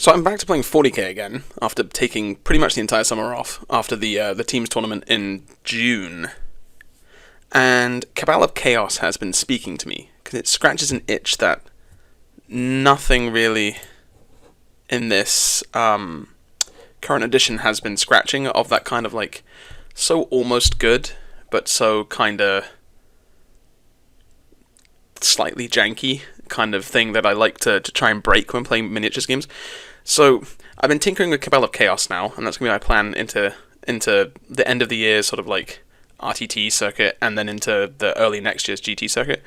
So I'm back to playing 40k again after taking pretty much the entire summer off after the teams tournament in June. And Cabal of Chaos has been speaking to me because it scratches an itch that nothing really in this current edition has been scratching, of that kind of like so almost good but so kind of slightly janky kind of thing that I like to try and break when playing miniatures games. So I've been tinkering with Cabal of Chaos now, and that's going to be my plan into the end of the year sort of like RTT circuit, and then into the early next year's GT circuit,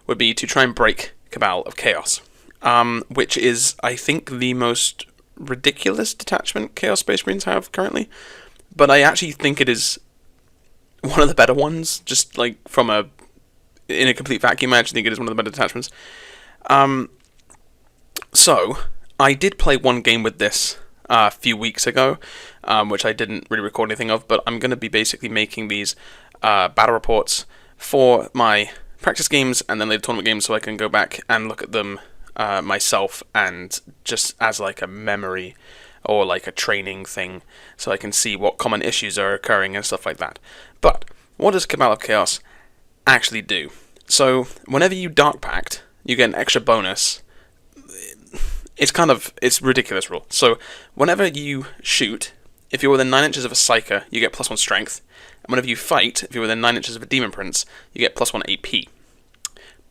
would be to try and break Cabal of Chaos, which is, I think, the most ridiculous detachment Chaos Space Marines have currently, but I actually think it is one of the better ones, just like in a complete vacuum. I actually think it is one of the better detachments. So I did play one game with this a few weeks ago, which I didn't really record anything of, but I'm going to be basically making these battle reports for my practice games and then later tournament games, so I can go back and look at them myself, and just as like a memory or like a training thing, so I can see what common issues are occurring and stuff like that. But what does Cabal of Chaos actually do? So whenever you Dark Pact, you get an extra bonus. It's a ridiculous rule. So whenever you shoot, if you're within 9 inches of a Psyker, you get +1 strength. And whenever you fight, if you're within 9 inches of a Demon Prince, you get +1 AP.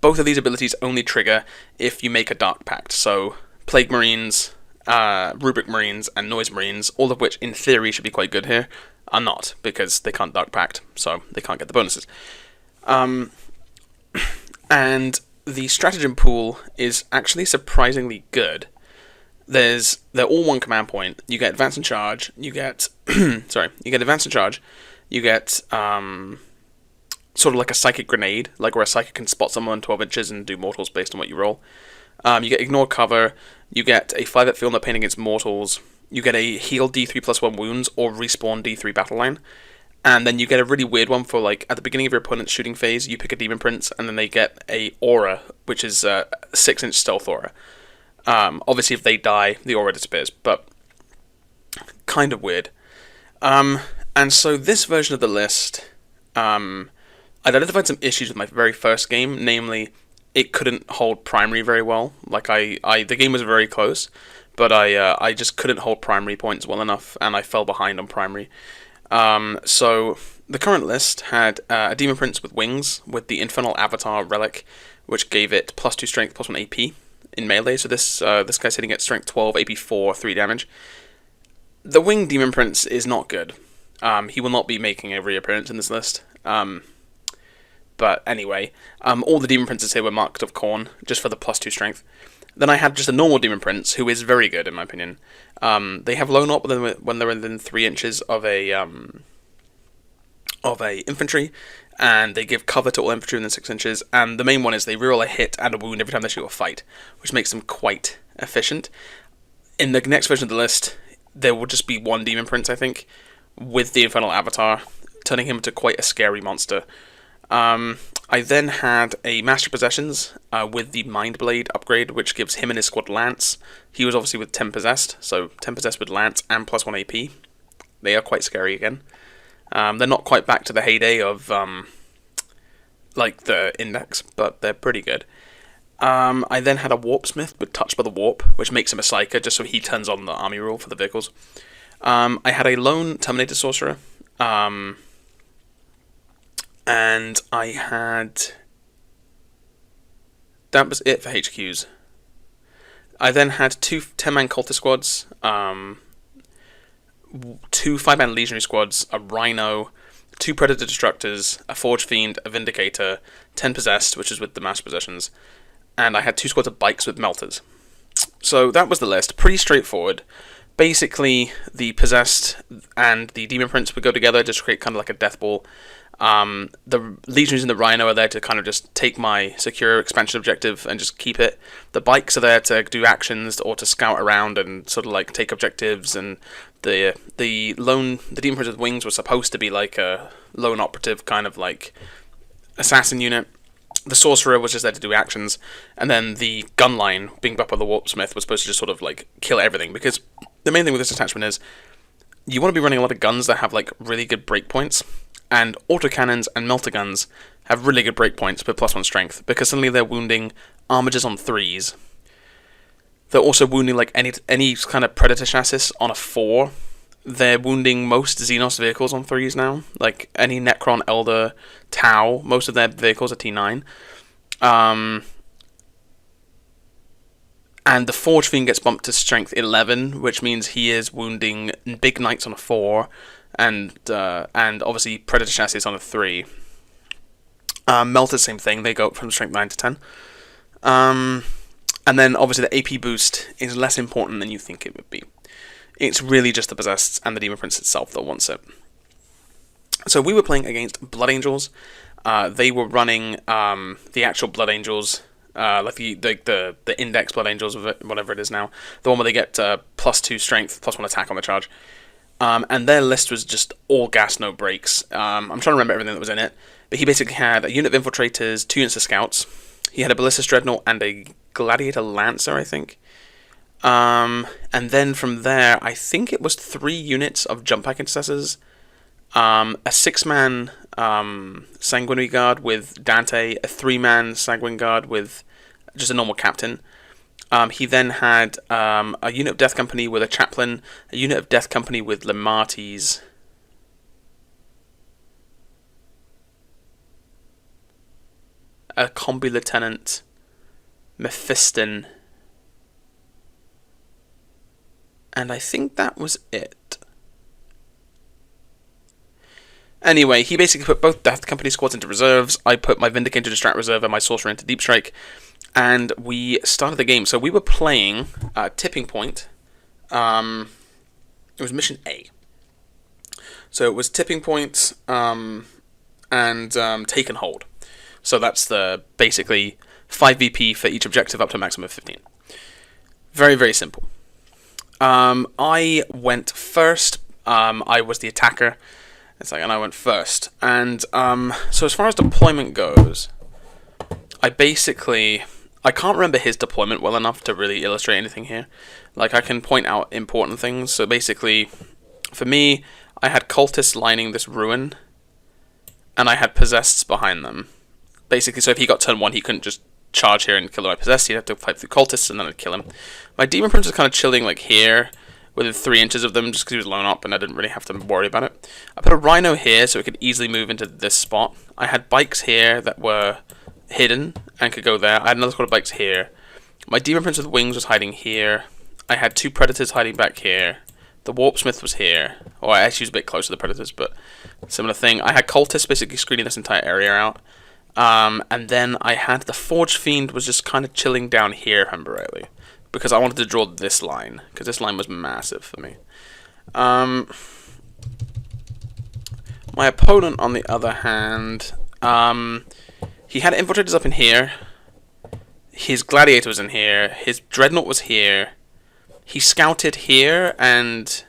Both of these abilities only trigger if you make a Dark Pact. So Plague Marines, Rubric Marines, and Noise Marines, all of which in theory should be quite good here, are not, because they can't Dark Pact, so they can't get the bonuses. And the stratagem pool is actually surprisingly good. They're all one command point. You get advance and charge. You get advance and charge. You get sort of like a psychic grenade, like where a psychic can spot someone 12 inches and do mortals based on what you roll. You get ignore cover. You get a 5-up feel no pain against mortals. You get a heal D3+1 wounds or respawn D3 battle line. And then you get a really weird one for, like, at the beginning of your opponent's shooting phase, you pick a Demon Prince, and then they get a aura, which is a 6-inch stealth aura. Obviously, if they die, the aura disappears, but kind of weird. And so this version of the list, I'd identified some issues with my very first game, namely, it couldn't hold primary very well. Like, the game was very close, but I just couldn't hold primary points well enough, and I fell behind on primary. So the current list had a Demon Prince with wings with the Infernal Avatar relic, which gave it +2 strength, +1 AP in melee. So this guy's hitting at strength 12, AP 4, 3 damage. The winged Demon Prince is not good. He will not be making a reappearance in this list. But anyway, all the Demon Princes here were marked of Khorne, just for the +2 strength. Then I had just a normal Demon Prince, who is very good in my opinion. They have low knot when they're within 3 inches of a infantry, and they give cover to all infantry within 6 inches. And the main one is they reroll a hit and a wound every time they shoot a fight, which makes them quite efficient. In the next version of the list, there will just be one Demon Prince, I think, with the Infernal Avatar, turning him into quite a scary monster. I then had a Master Possessions with the Mind Blade upgrade, which gives him and his squad Lance. He was obviously with 10 Possessed, so 10 Possessed with Lance and +1 AP. They are quite scary again. They're not quite back to the heyday of like the Index, but they're pretty good. I then had a Warpsmith with Touched by the Warp, which makes him a Psyker, just so he turns on the army rule for the vehicles. I had a lone Terminator Sorcerer. And I had... that was it for HQs. I then had 2 10-man Cultist squads, 2 5-man Legionary squads, a Rhino, 2 Predator Destructors, a Forge Fiend, a Vindicator, 10 Possessed, which is with the Master Possessions, and I had 2 squads of Bikes with Melters. So that was the list. Pretty straightforward. Basically, the Possessed and the Demon Prince would go together just to create kind of like a death ball. The Legionaries and the Rhino are there to kind of just take my secure expansion objective and just keep it. The Bikes are there to do actions or to scout around and sort of like take objectives, and the Demon Prince with wings was supposed to be like a lone operative kind of like assassin unit. The sorcerer was just there to do actions, and then the gun line, being up by the warpsmith, was supposed to just sort of like kill everything. Because the main thing with this attachment is you want to be running a lot of guns that have like really good breakpoints, and autocannons and melter guns have really good breakpoints with +1 strength, because suddenly they're wounding armigers on 3s. They're also wounding like any kind of predator chassis on a 4. They're wounding most Xenos vehicles on 3s now, like any Necron, Elder, Tau. Most of their vehicles are T9. And the Forge Fiend gets bumped to strength 11, which means he is wounding big knights on a 4, and obviously predator chassis on a 3. Melter, same thing. They go up from strength 9 to 10. And then obviously the AP boost is less important than you think it would be. It's really just the Possessed and the Demon Prince itself that wants it. So we were playing against Blood Angels. They were running the actual Blood Angels, like the Index Blood Angels, whatever it is now. The one where they get +2 strength, +1 attack on the charge. And their list was just all gas, no brakes. I'm trying to remember everything that was in it. But he basically had a unit of Infiltrators, 2 units of Scouts. He had a Ballistus Dreadnought and a Gladiator Lancer, I think. And then from there, I think it was 3 units of Jump Pack Intercessors, a 6-man Sanguinary Guard with Dante, a 3-man Sanguine Guard with just a normal captain. He then had a unit of Death Company with a Chaplain, a unit of Death Company with Lemartes, a Combi Lieutenant, Mephiston, and I think that was it. Anyway, he basically put both Death Company squads into reserves. I put my Vindicator into Strat Reserve and my Sorcerer into Deep Strike. And we started the game. So we were playing Tipping Point. It was Mission A. So it was Tipping Point and Take and Hold. So that's the basically 5 VP for each objective up to a maximum of 15. Very, very simple. I went first. I was the attacker. And I went first. And so as far as deployment goes, I can't remember his deployment well enough to really illustrate anything here. Like, I can point out important things. So basically, for me, I had cultists lining this ruin, and I had possesseds behind them. Basically, so if he got turn 1, he couldn't just charge here and kill my possessed. He'd have to fight through cultists, and then I'd kill him. My Demon Prince was kind of chilling, like, here, within 3 inches of them, just because he was blown up, and I didn't really have to worry about it. I put a Rhino here, so it could easily move into this spot. I had bikes here that were hidden and could go there. I had another squad of bikes here. My Demon Prince with wings was hiding here. I had 2 Predators hiding back here. The Warpsmith was here. Or I actually was a bit closer to the Predators, but similar thing. I had Cultists basically screening this entire area out. And then I had the Forge Fiend was just kind of chilling down here, if I remember rightly. Because I wanted to draw this line. Because this line was massive for me. My opponent, on the other hand, he had Infiltrators up in here. His Gladiator was in here. His Dreadnought was here. He scouted here, and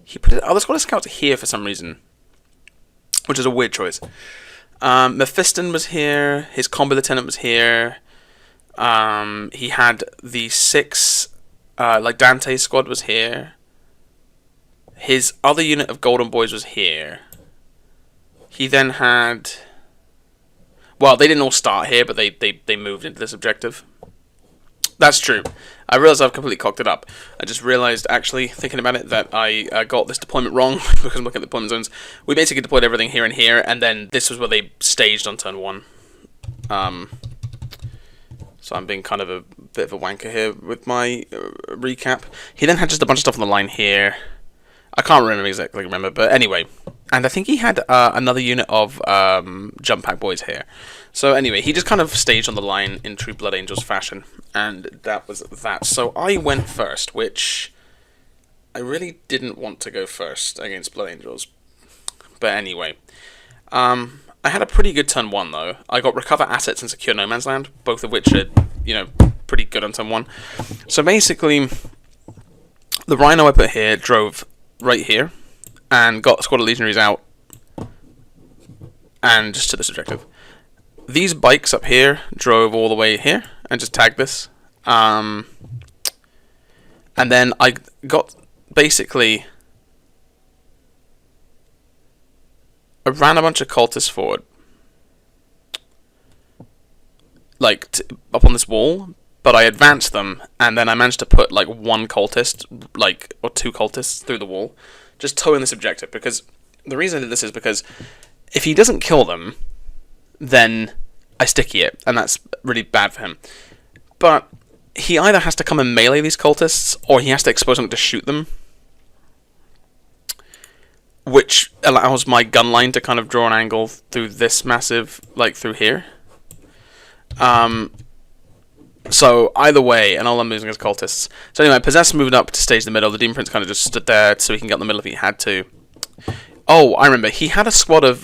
he put it. Oh, let's call it scouts here for some reason, which is a weird choice. Mephiston was here. His Combi Lieutenant was here. He had the 6, like Dante's squad was here. His other unit of Golden Boys was here. He then had... Well, they didn't all start here, but they moved into this objective. That's true. I realized I've completely cocked it up. I just realized, actually, thinking about it, that I got this deployment wrong because I'm looking at the deployment zones. We basically deployed everything here and here, and then this was where they staged on turn 1. So I'm being kind of a bit of a wanker here with my recap. He then had just a bunch of stuff on the line here. I can't remember, but anyway. And I think he had another unit of Jump Pack Boys here. So anyway, he just kind of staged on the line in true Blood Angels fashion. And that was that. So I went first, which I really didn't want to go first against Blood Angels. But anyway. I had a pretty good turn 1, though. I got Recover Assets and Secure No Man's Land, both of which are, you know, pretty good on turn 1. So basically, the Rhino I put here drove right here and got a squad of Legionaries out and just to this objective. These bikes up here drove all the way here and just tagged this. And then I got basically... I ran a bunch of cultists forward. Like, up on this wall, but I advanced them, and then I managed to put, like, one cultist, like, or two cultists through the wall, just towing this objective, because the reason I did this is because if he doesn't kill them, then I sticky it, and that's really bad for him. But he either has to come and melee these cultists, or he has to expose them to shoot them, which allows my gun line to kind of draw an angle through this massive, like, through here. So either way, and all I'm losing is cultists. So anyway, Possessed moved up to stage the middle. The Demon Prince kind of just stood there so he can get in the middle if he had to. Oh, I remember. He had a squad of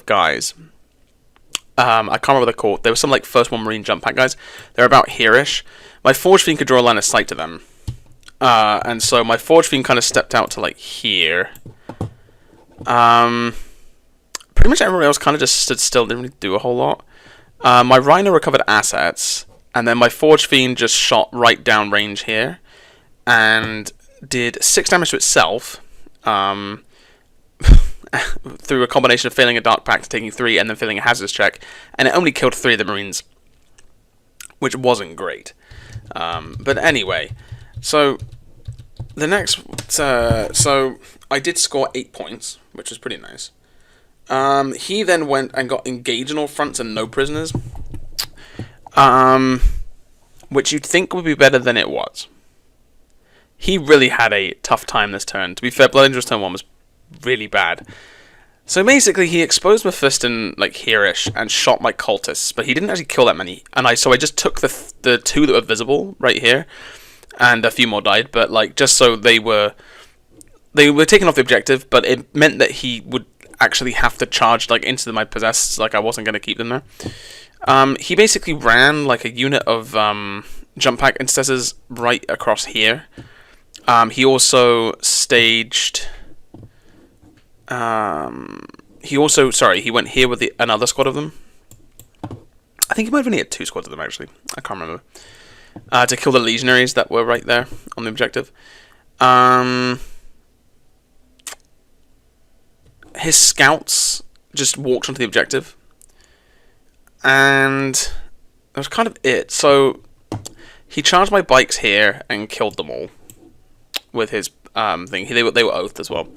guys. I can't remember what they're called. They were some like First One Marine jump pack guys. They're about here-ish. My Forge Fiend could draw a line of sight to them. And so my Forge Fiend kind of stepped out to like here. Pretty much everybody else kind of just stood still, didn't really do a whole lot. My Rhino recovered assets, and then my Forge Fiend just shot right down range here, and did 6 damage to itself, through a combination of failing a Dark Pact, taking 3, and then failing a Hazardous check, and it only killed 3 of the Marines, which wasn't great. But anyway, so the next, so I did score 8 points, which was pretty nice. He then went and got engaged on all fronts and no prisoners, which you'd think would be better than it was. He really had a tough time this turn. To be fair, Blood Angel's turn 1 was really bad. So basically, he exposed Mephiston like here-ish and shot my cultists, but he didn't actually kill that many. And I just took the 2 that were visible right here, and a few more died. But like just so they were taken off the objective, but it meant that he would actually have to charge like into my Possessed, like I wasn't going to keep them there. He basically ran like a unit of jump pack intercessors right across here. He also staged... he went here with another squad of them. I think he might have only had 2 squads of them, actually. I can't remember. To kill the legionaries that were right there on the objective. His scouts just walked onto the objective, and that was kind of it. So he charged my bikes here and killed them all with his thing. They were oathed as well.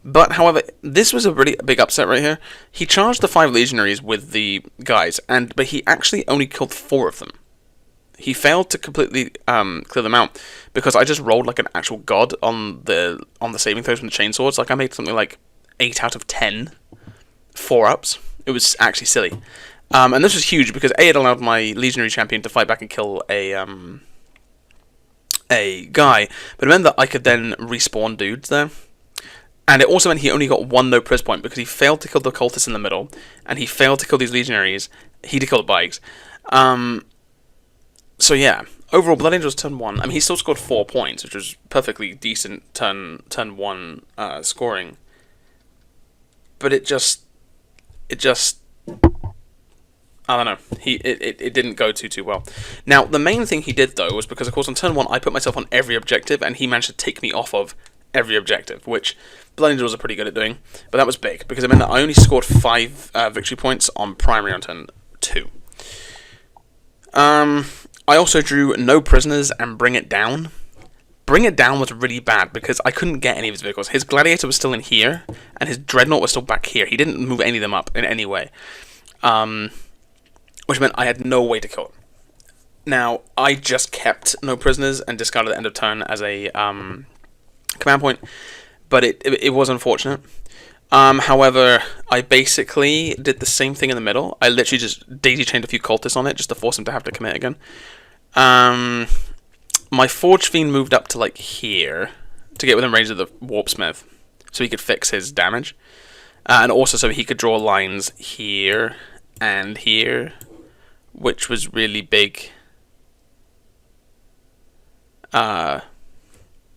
But however, this was a really big upset right here. He charged the 5 legionaries with the guys, but he actually only killed 4 of them. He failed to completely clear them out because I just rolled like an actual god on the saving throws from the chainswords. Like I made something like 8 out of 10 4-ups. It was actually silly. And this was huge because A, it allowed my legionary champion to fight back and kill a guy, but it meant that I could then respawn dudes there. And it also meant he only got 1 no pris point because he failed to kill the cultists in the middle, and he failed to kill these legionaries. He did kill the bikes. So yeah, overall, Blood Angel's turn 1. I mean, he still scored 4 points, which was perfectly decent turn 1 scoring. But it just, I don't know. It didn't go too well. Now, the main thing he did though was because, of course, on turn 1 I put myself on every objective, and he managed to take me off of every objective, which Blood Angels are pretty good at doing. But that was big because it meant that I only scored 5 victory points on primary on turn 2. I also drew no prisoners and Bring It Down. Bring It Down was really bad because I couldn't get any of his vehicles. His Gladiator was still in here, and his Dreadnought was still back here. He didn't move any of them up in any way. Which meant I had no way to kill him. Now, I just kept no prisoners and discarded the end of turn as a command point, but it was unfortunate. However, I basically did the same thing in the middle. I literally just daisy-chained a few cultists on it just to force him to have to commit again. My Forge Fiend moved up to like here to get within range of the Warpsmith so he could fix his damage. And also so he could draw lines here and here, which was really big.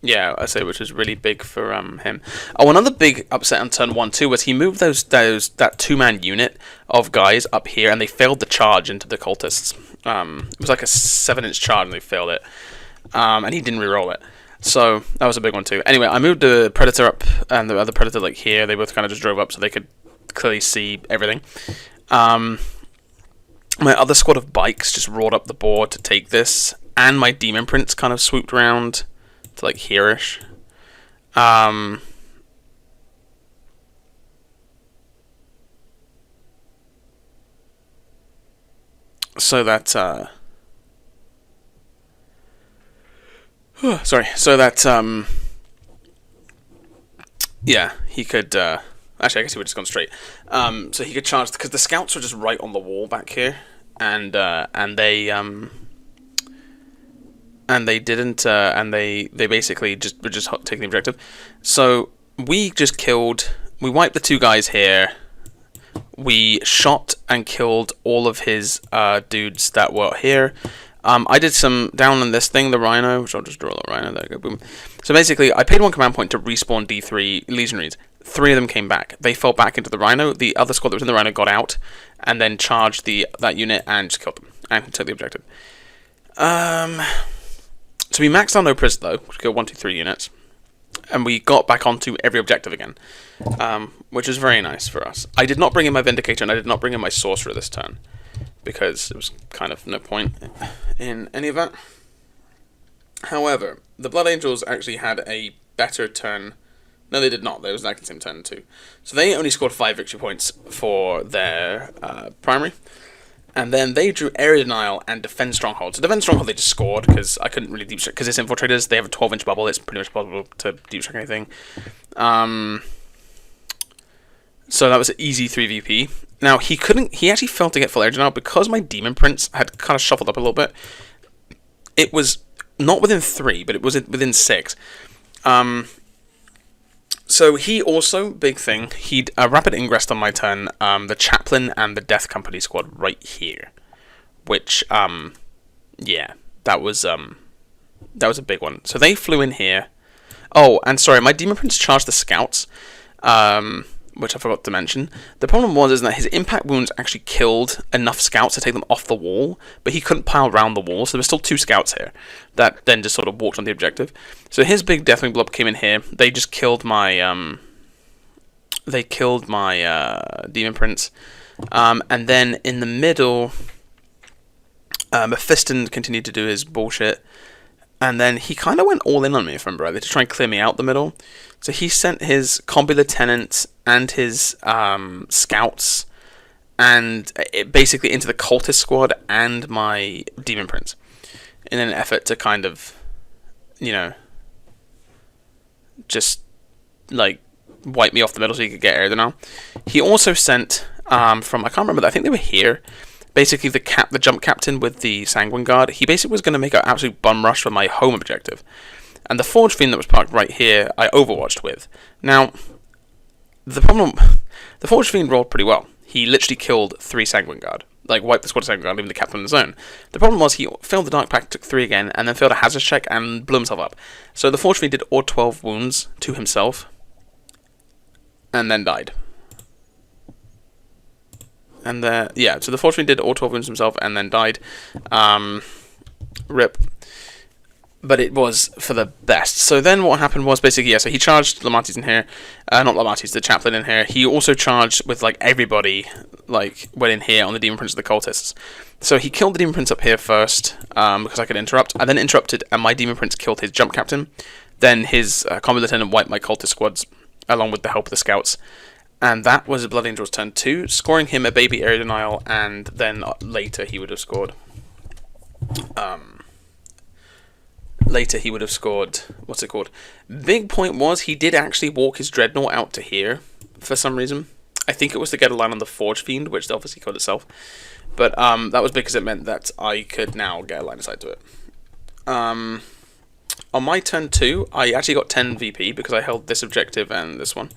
Yeah, I say, which was really big for him. Oh, another big upset on turn 1 too was he moved that 2-man unit of guys up here, and they failed the charge into the cultists. It was like a 7-inch charge, and they failed it. And he didn't re-roll it. So that was a big one too. Anyway, I moved the Predator up and the other Predator like here. They both kind of just drove up so they could clearly see everything. My other squad of bikes just roared up the board to take this, and my Demon Prince kind of swooped around to like here-ish. So that sorry, so that yeah, he could actually, I guess he would have just gone straight. So he could charge because the scouts were just right on the wall back here, and they didn't and they basically just were just taking the objective. So we wiped the 2 guys here. We shot and killed all of his dudes that were here. I did some down on this thing, the Rhino, which I'll just draw the Rhino. There you go, boom. So basically, I paid 1 command point to respawn D3 Legionaries. 3 of them came back. They fell back into the Rhino. The other squad that was in the Rhino got out, and then charged that unit and just killed them and took the objective. So we maxed our no pris though, which killed 1, 2, 3 units, and we got back onto every objective again, which was very nice for us. I did not bring in my Vindicator, and I did not bring in my Sorcerer this turn, because it was kind of no point in any of that. However, the Blood Angels actually had a better turn. No, they did not. They was exactly the same turn too. So they only scored 5 victory points for their primary. And then they drew Area Denial and Defend Stronghold. So Defend Stronghold they just scored, because I couldn't really deep strike, because it's Infiltrators. They have a 12-inch bubble. It's pretty much possible to deep strike anything. So that was an easy 3VP. Now, he actually failed to get full Area Denial because my Demon Prince had kind of shuffled up a little bit. It was not within 3, but it was within 6. So he also, big thing, he'd rapid ingressed on my turn the Chaplain and the Death Company squad right here, which yeah, that was a big one. So they flew in here. Oh, and sorry, my Demon Prince charged the scouts, which I forgot to mention. The problem was that his impact wounds actually killed enough scouts to take them off the wall, but he couldn't pile around the wall, so there were still 2 scouts here that then just sort of walked on the objective. So his big Deathwing blob came in here. They just killed my Demon Prince, and then in the middle, Mephiston continued to do his bullshit. And then he kind of went all in on me, if I remember rightly, to try and clear me out the middle. So he sent his Combi Lieutenant and his scouts and basically into the Cultist squad and my Demon Prince in an effort to kind of, you know, just like wipe me off the middle so he could get Area Denial. He also sent from, I can't remember, I think they were here, basically the jump captain with the Sanguine Guard. He basically was going to make an absolute bum rush for my home objective. And the Forge Fiend that was parked right here, I overwatched with. Now, the Forge Fiend rolled pretty well. He literally killed 3 Sanguine Guard. Like, wiped the squad of Sanguine Guard, leaving the captain on his own. The problem was he failed the Dark Pact, took 3 again, and then failed a hazard check and blew himself up. So the Forge Fiend did all 12 wounds to himself, and then died. And yeah, so the Forge Fiend did all 12 wounds himself and then died. Rip. But it was for the best. So then what happened was basically, yeah, so he charged Lamatis in here. Not Lamatis, the Chaplain in here. He also charged with, like, everybody, like, went in here on the Demon Prince of the Cultists. So he killed the Demon Prince up here first, because I could interrupt. I then interrupted, and my Demon Prince killed his Jump Captain. Then his Combat Lieutenant wiped my Cultist squads, along with the help of the Scouts. And that was Blood Angel's turn 2, scoring him a baby Area Denial, and then later he would have scored... Later he would have scored, what's it called? Big point was he did actually walk his Dreadnought out to here for some reason. I think it was to get a line on the Forge Fiend, which obviously killed itself. But that was because it meant that I could now get a line of sight to it. On my turn 2, I actually got 10 VP because I held this objective and this one,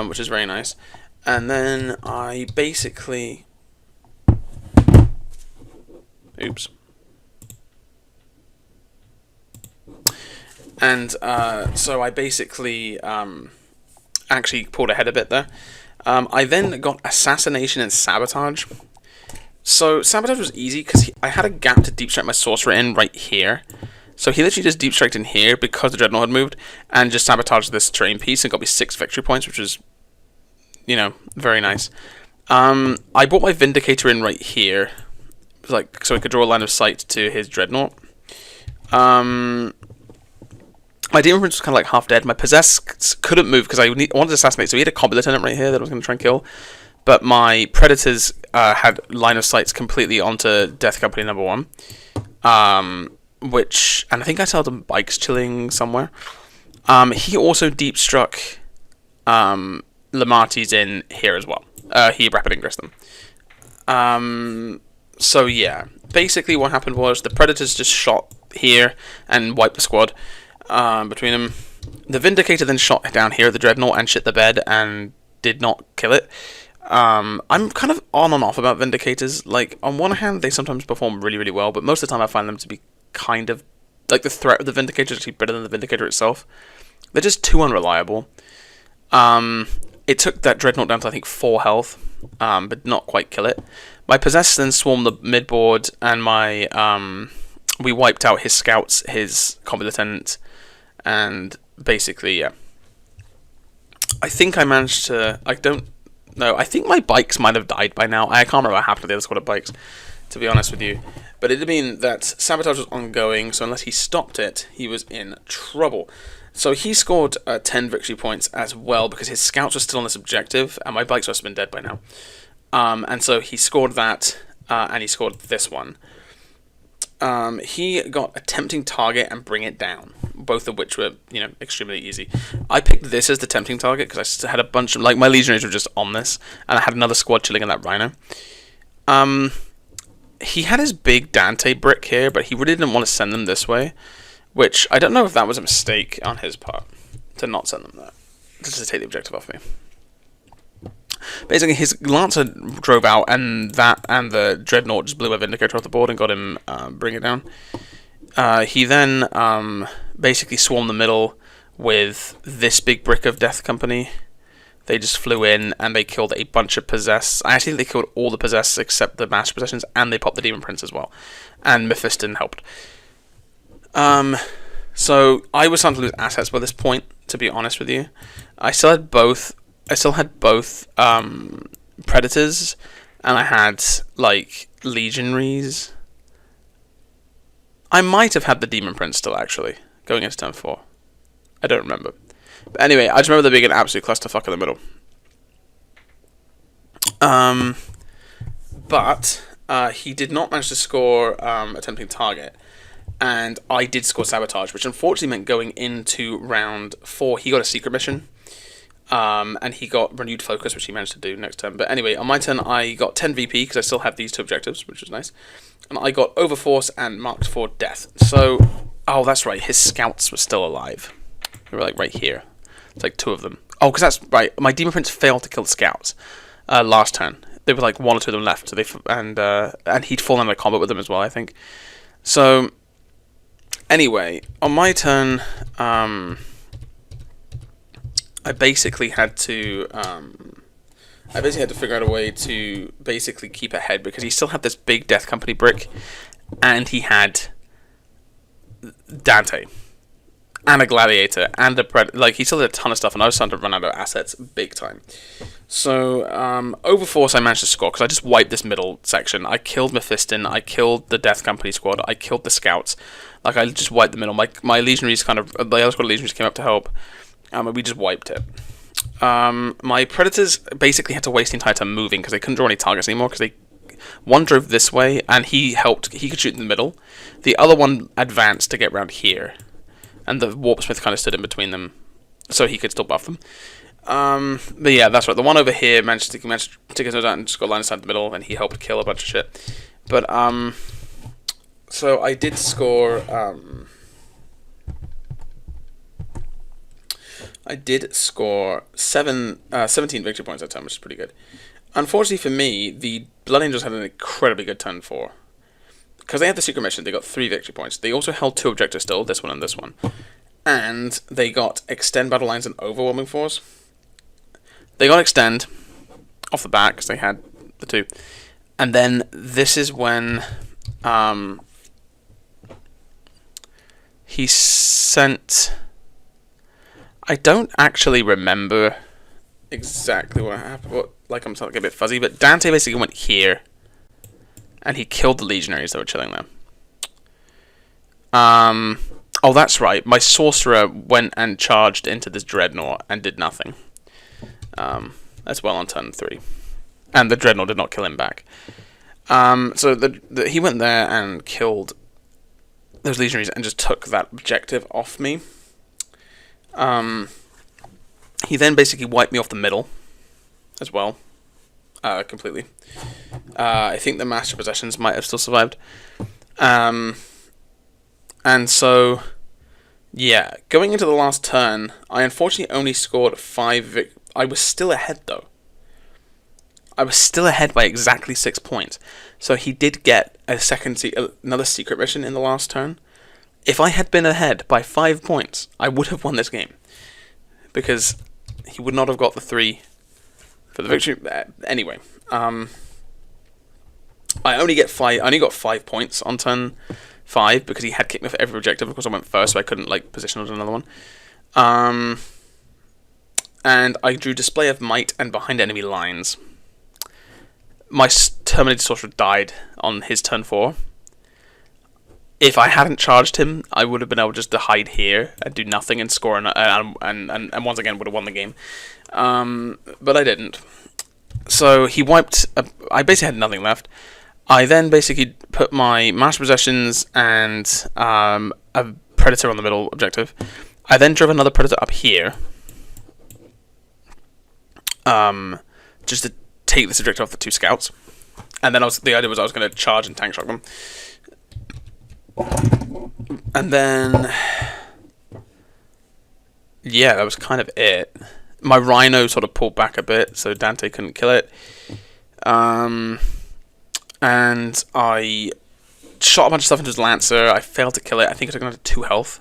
which is very nice. And then I basically... Oops. And so I basically actually pulled ahead a bit there. I then got Assassination and Sabotage. So Sabotage was easy because I had a gap to deep strike my sorcerer in right here. So he literally just deep striked in here because the Dreadnought had moved and just sabotaged this terrain piece and got me 6 victory points, which was, you know, very nice. I brought my Vindicator in right here, like so I could draw a line of sight to his Dreadnought. My Demon Prince was kind of like half dead. My Possess couldn't move because I wanted to assassinate, so he had a Combat Lieutenant right here that I was going to try and kill. But my Predators had line of sights completely onto Death Company number 1. Which, and I think I saw them bikes chilling somewhere. He also deep struck Lamarty's in here as well. He rapid ingressed them. So yeah, basically what happened was the Predators just shot here and wiped the squad between them. The Vindicator then shot down here at the Dreadnought and shit the bed and did not kill it. I'm kind of on and off about Vindicators. Like, on one hand, they sometimes perform really, really well, but most of the time I find them to be kind of... like, the threat of the Vindicator is actually better than the Vindicator itself. They're just too unreliable. It took that Dreadnought down to, I think, 4 health, but not quite kill it. My Possess then swarmed the midboard, and my... we wiped out his scouts, his Combat Lieutenant, and basically, yeah. I think I managed to... I don't... No, I think my bikes might have died by now. I can't remember what happened to the other squad of bikes, to be honest with you. But it did mean that Sabotage was ongoing, so unless he stopped it, he was in trouble. So he scored 10 victory points as well, because his scouts were still on this objective, and my bikes must have been dead by now. And so he scored that, and he scored this one. He got a tempting target and bring it down, both of which were, you know, extremely easy. I picked this as the tempting target because I had a bunch of, like, my legionaries were just on this, and I had another squad chilling in that rhino. He had his big Dante brick here, but he really didn't want to send them this way, which I don't know if that was a mistake on his part to not send them that, just to take the objective off me. Basically, his Lancer drove out, and that and the Dreadnought just blew a Vindicator off the board and got him bring it down. He then basically swarmed the middle with this big brick of Death Company. They just flew in and they killed a bunch of Possess. I actually think they killed all the Possess except the Master Possessions, and they popped the Demon Prince as well. And Mephiston helped. So I was starting to lose assets by this point, to be honest with you. I still had both Predators, and I had, like, Legionaries. I might have had the Demon Prince still, actually, going into turn 4. I don't remember. But anyway, I just remember there being an absolute clusterfuck in the middle. But he did not manage to score a tempting target. And I did score Sabotage, which unfortunately meant going into round 4, he got a secret mission. And he got Renewed Focus, which he managed to do next turn. But anyway, on my turn, I got 10 VP, because I still had these 2 objectives, which was nice. And I got Overforce and Marked for Death. So, oh, that's right, his scouts were still alive. They were, like, right here. It's like 2 of them. Oh, because that's right, my Demon Prince failed to kill the scouts last turn. There were, like, 1 or 2 of them left, so and he'd fallen out of combat with them as well, I think. So, anyway, on my turn, I basically had to figure out a way to basically keep ahead, because he still had this big Death Company brick, and he had Dante, and a Gladiator, and a like, he still had a ton of stuff, and I was starting to run out of assets big time. So, Overforce I managed to score, because I just wiped this middle section. I killed Mephiston, I killed the Death Company squad, I killed the scouts. Like, I just wiped the middle. My legionaries the other squad of legionaries came up to help. And we just wiped it. My Predators basically had to waste the entire time moving because they couldn't draw any targets anymore, because one drove this way and he could shoot in the middle. The other one advanced to get around here, and the Warpsmith kind of stood in between them so he could still buff them. But yeah, that's right. The one over here managed to take his nose out and just got line of sight in the middle, and he helped kill a bunch of shit. But so I did score. I did score 17 victory points that time, which is pretty good. Unfortunately for me, the Blood Angels had an incredibly good turn 4. Because they had the secret mission, they got 3 victory points. They also held 2 objectives still, this one and this one. and they got Extend Battle Lines and Overwhelming Force. They got Extend off the bat because they had the two. And then this is when he sent... I don't actually remember exactly what happened. Like, I'm starting to get a bit fuzzy, but Dante basically went here, and he killed the Legionaries that were chilling there. Oh, that's right. My Sorcerer went and charged into this Dreadnought and did nothing. As well on turn 3. And the Dreadnought did not kill him back. So he went there and killed those Legionaries and just took that objective off me. He then basically wiped me off the middle as well. Completely. I think the Master Possessions might have still survived. And so, yeah, going into the last turn, I unfortunately only scored 5 I was still ahead, though. I was still ahead by exactly 6 points. So he did get another secret mission in the last turn. If I had been ahead by 5 points, I would have won this game. Because he would not have got the 3 for the victory. Anyway, I only got 5 points on turn 5 because he had kicked me for every objective. Of course, I went first, so I couldn't position on another one. And I drew Display of Might and Behind Enemy Lines. My Terminated Sorcerer died on his turn 4. If I hadn't charged him, I would have been able just to hide here and do nothing and score, and once again would have won the game. But I didn't. So he wiped... I basically had nothing left. I then basically put my Master Possessions and a Predator on the middle objective. I then drove another Predator up here. Just to take this objective off the 2 scouts. And then the idea was I was going to charge and tank shock them. And then, yeah, that was kind of it. My Rhino sort of pulled back a bit, so Dante couldn't kill it. And I shot a bunch of stuff into his Lancer. I failed to kill it. I think I took another 2 health.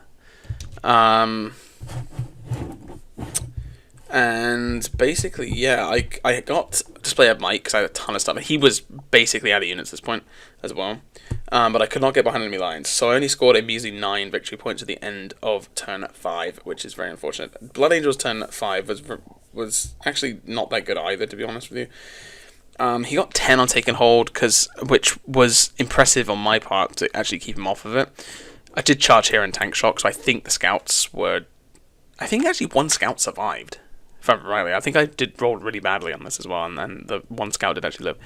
And basically, yeah, I got Display of Might because I had a ton of stuff. He was basically out of units at this point as well. But I could not get behind enemy lines, so I only scored a measly 9 victory points at the end of turn 5, which is very unfortunate. Blood Angel's turn 5 was actually not that good either, to be honest with you. He got 10 on Taken Hold, which was impressive on my part to actually keep him off of it. I did charge here and tank shock, so I think the scouts were... I think actually 1 scout survived, if I remember rightly. I think I did roll really badly on this as well, and then the 1 scout did actually live.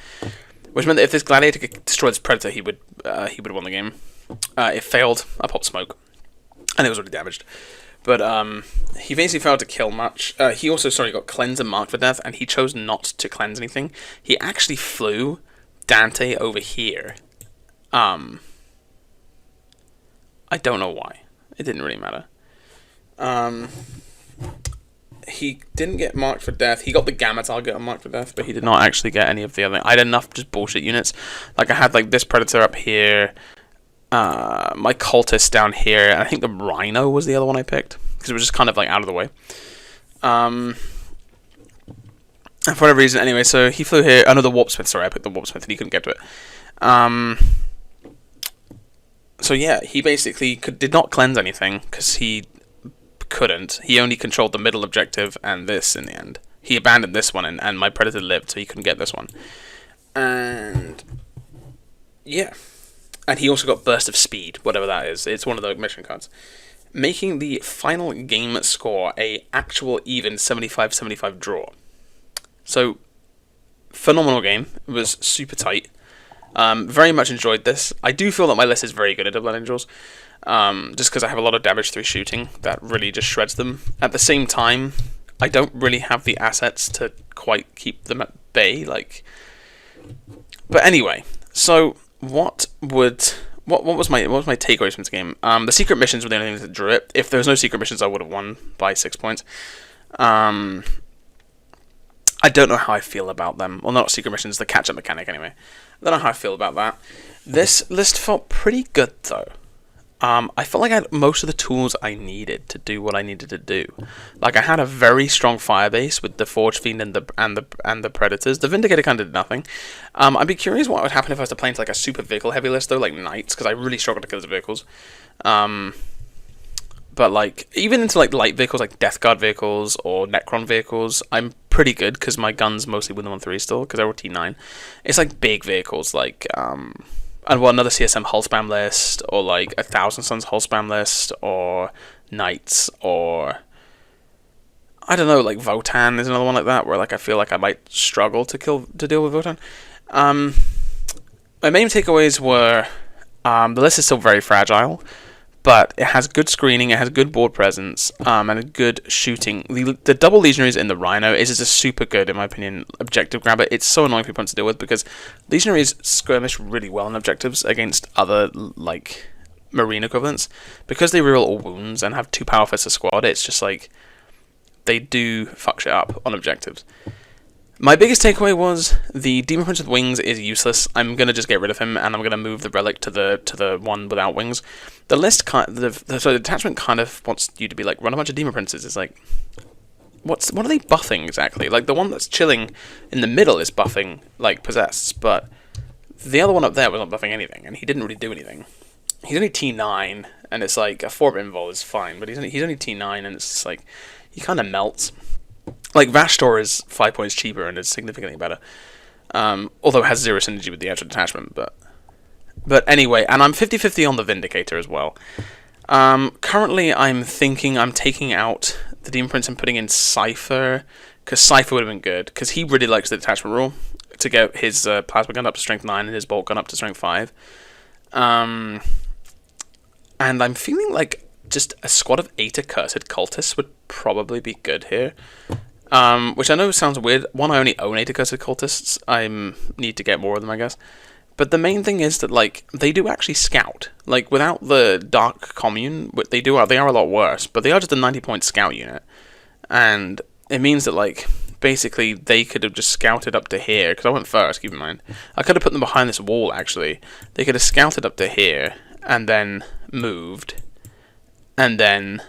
Which meant that if this Gladiator could destroy this Predator, he would have won the game. It failed. I popped smoke. And it was already damaged. But he basically failed to kill much. He also, got Cleanse and Marked for Death, and he chose not to cleanse anything. He actually flew Dante over here. I don't know why. It didn't really matter. He didn't get Marked for Death. He got the Gamma target on Marked for Death, but he did not actually get any of the other... I had enough just bullshit units. Like, I had, this Predator up here, my Cultist down here, and I think the Rhino was the other one I picked, because it was just kind of, out of the way. And for whatever reason, anyway, so he flew here... Oh, no, the Warpsmith. Sorry, I picked the Warpsmith, and he couldn't get to it. So, yeah, he basically did not cleanse anything, because he... couldn't. He only controlled the middle objective and this in the end. He abandoned this one and my Predator lived, so he couldn't get this one. And yeah. And he also got Burst of Speed, whatever that is. It's one of the mission cards. Making the final game score a actual even 75-75 draw. So, phenomenal game. It was super tight. Very much enjoyed this. I do feel that my list is very good at Blood Angels. Just because I have a lot of damage through shooting that really just shreds them. At the same time, I don't really have the assets to quite keep them at bay. But anyway, so what was my takeaways from this game? The secret missions were the only things that drew it. If there was no secret missions, I would have won by 6 points. I don't know how I feel about them. Well, not secret missions, the catch-up mechanic anyway. I don't know how I feel about that. This list felt pretty good though. I felt like I had most of the tools I needed to do what I needed to do. Like I had a very strong fire base with the Forge Fiend and the Predators. The Vindicator kind of did nothing. I'd be curious what would happen if I was to play into like a super vehicle heavy list though, like Knights, because I really struggle to kill the vehicles. But like even into like light vehicles like Death Guard vehicles or Necron vehicles, I'm pretty good because my guns mostly win them on 3 still because they're all T9. It's like big vehicles like and well, another CSM hull spam list, or like a Thousand Suns hull spam list, or Knights, or I don't know, like Votan is another one like that, where like I feel like I might struggle to deal with Votan. My main takeaways were the list is still very fragile, but it has good screening, it has good board presence, and a good shooting. The double legionaries in the Rhino is just a super good, in my opinion, objective grabber. It's so annoying for people to deal with because legionaries skirmish really well in objectives against other like marine equivalents because they reroll all wounds and have 2 power fists a squad. It's just like they do fuck shit up on objectives. My biggest takeaway was the Demon Prince with wings is useless. I'm gonna just get rid of him, and I'm gonna move the relic to the one without wings. The list the detachment kind of wants you to be like run a bunch of Demon Princes. It's like what are they buffing exactly? Like the one that's chilling in the middle is buffing like possessed, but the other one up there was not buffing anything, and he didn't really do anything. He's only T9, and it's like a 4-bit invul is fine, but he's only T9, and it's just like he kind of melts. Like, Vashtor is 5 points cheaper and is significantly better. Although it has 0 synergy with the actual detachment, but anyway, and I'm 50-50 on the Vindicator as well. Currently, I'm thinking I'm taking out the Demon Prince and putting in Cypher, because Cypher would have been good, because he really likes the detachment rule to get his plasma gun up to strength 9 and his bolt gun up to strength 5. And I'm feeling like just a squad of 8 accursed cultists would probably be good here. Which I know sounds weird. One, I only own 8 accursed cultists. I need to get more of them, I guess. But the main thing is that, like, they do actually scout. Like, without the Dark Commune, they are a lot worse, but they are just a 90-point scout unit. And it means that, like, basically they could have just scouted up to here, because I went first, keep in mind. I could have put them behind this wall, actually. They could have scouted up to here, and then moved, and then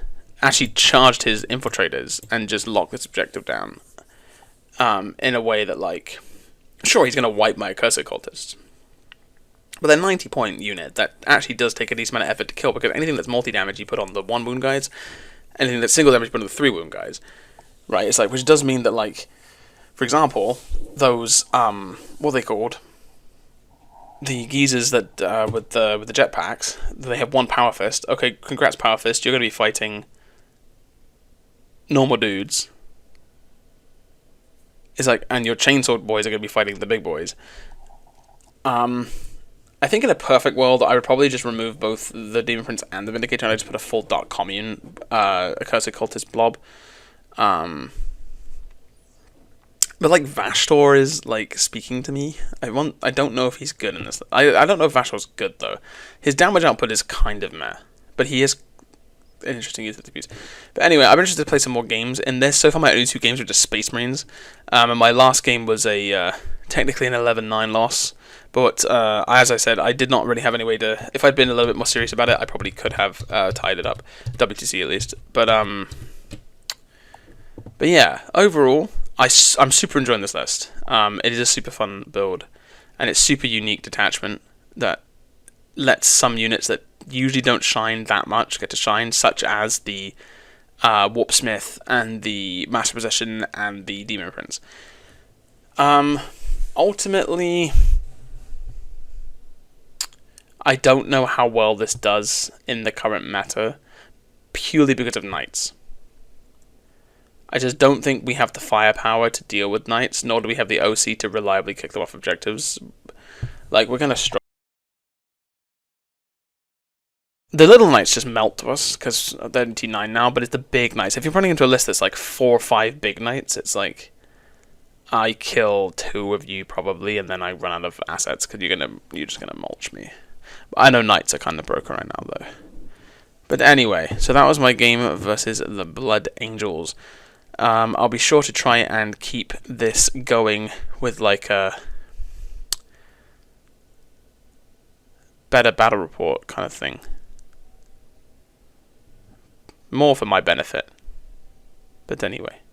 actually charged his infiltrators and just locked this objective down in a way that, like, sure, he's going to wipe my accursed cultists, but they're 90-point unit that actually does take a decent amount of effort to kill, because anything that's multi-damage you put on the 1 wound guys, anything that's single damage you put on the 3 wound guys, right? It's like, which does mean that, like, for example, those, what are they called? The geezers that, with the jetpacks, they have 1 power fist. Okay, congrats power fist, you're going to be fighting normal dudes. It's like, and your chainsaw boys are going to be fighting the big boys. I think in a perfect world, I would probably just remove both the Demon Prince and the Vindicator, and I'd just put a full Dark Commune, Accursed Cultist blob. But like Vashtor is like speaking to me. I don't know if he's good in this. I don't know if Vashtor's good though. His damage output is kind of meh, but he is an interesting user to use. But anyway, I'm interested to play some more games in this. So far, my only 2 games were just Space Marines, and my last game was a technically an 11-9 loss. But as I said, I did not really have any way to. If I'd been a little bit more serious about it, I probably could have tied it up, WTC at least. But yeah, overall, I'm super enjoying this list. It is a super fun build, and it's super unique detachment that lets some units that usually don't shine that much get to shine, such as the Warpsmith and the Master Possession and the Demon Prince. Ultimately, I don't know how well this does in the current meta, purely because of Knights. I just don't think we have the firepower to deal with Knights, nor do we have the OC to reliably kick them off objectives. Like, we're gonna struggle. The little Knights just melt to us, because they're in T9 now, but it's the big Knights. If you're running into a list that's like 4 or 5 big Knights, it's like, I kill 2 of you probably, and then I run out of assets, because you're just gonna mulch me. I know Knights are kind of broken right now, though. But anyway, so that was my game versus the Blood Angels. I'll be sure to try and keep this going with like a better battle report kind of thing. more for my benefit. But anyway.